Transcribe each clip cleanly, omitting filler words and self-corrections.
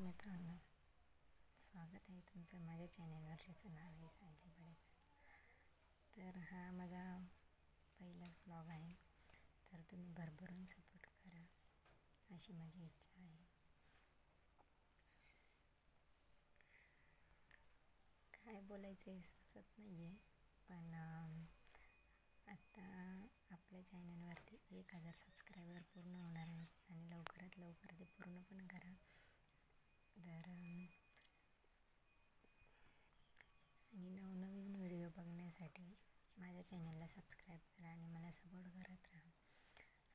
मित्रांनो, स्वागत आहे तुमचं माझ्या चॅनलवर, ज्याचं नाव आहे सायली बडेकर. तर हा माझा पहिलाच ब्लॉग आहे, तर तुम्ही भरभरून सपोर्ट करा अशी माझी इच्छा आहे. काय बोलायचं हे सुचत नाही आहे, पण आत्ता आपल्या चॅनलवरती 1000 सबस्क्रायबर पूर्ण होणार आहेत आणि लवकरात लवकर ते पूर्ण पण करा. तर आणि नवनवीन व्हिडिओ बघण्यासाठी माझ्या चॅनलला सबस्क्राईब करा आणि मला सपोर्ट करत राहा.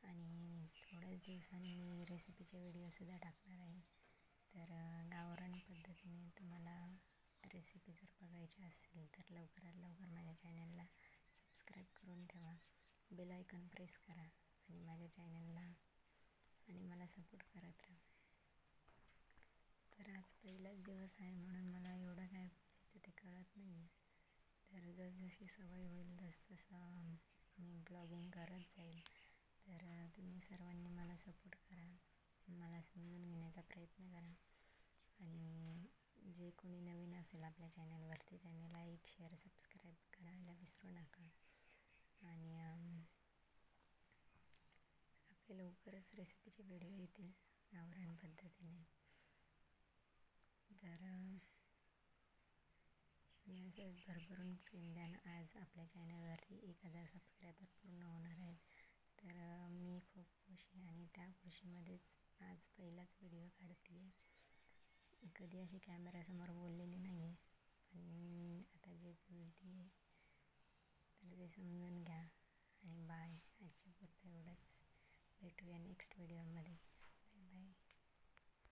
आणि थोड्याच दिवसांनी मी रेसिपीचे व्हिडिओसुद्धा टाकणार आहे. तर गावरान पद्धतीने तुम्हाला रेसिपी जर बघायची असेल तर लवकरात लवकर माझ्या चॅनलला सबस्क्राईब करून ठेवा, बेल आयकॉन प्रेस करा आणि माझ्या चॅनलला आणि मला सपोर्ट करत राहा. तर आज पहिलाच दिवस आहे म्हणून मला एवढं काय बोलायचं ते कळत नाही आहे. तर जसजशी सवय होईल तसतसं मी ब्लॉगिंग करत जाईल. तर तुम्ही सर्वांनी मला सपोर्ट करा, मला समजून घेण्याचा प्रयत्न करा. आणि जे कोणी नवीन असेल आपल्या चॅनलवरती त्याने लाईक, शेअर, सबस्क्राईब करायला विसरू नका. आणि आपले लवकरच रेसिपीचे व्हिडिओ येतील गावरान पद्धतीने. तर असंच भरभरून प्रेम द्या ना. आज आपल्या चॅनलवरती 1000 सबस्क्रायबर पूर्ण होणार आहेत. तर मी खूप खुश आहे आणि त्या खुशीमध्येच आज पहिलाच व्हिडिओ काढते आहे. कधी अशी कॅमेऱ्यासमोर बोललेली नाही आहे, पण आता जे बोलते आहे तर ते समजून घ्या. आणि बाय, आजच्या पुरतं एवढंच. भेटूया नेक्स्ट व्हिडिओमध्ये.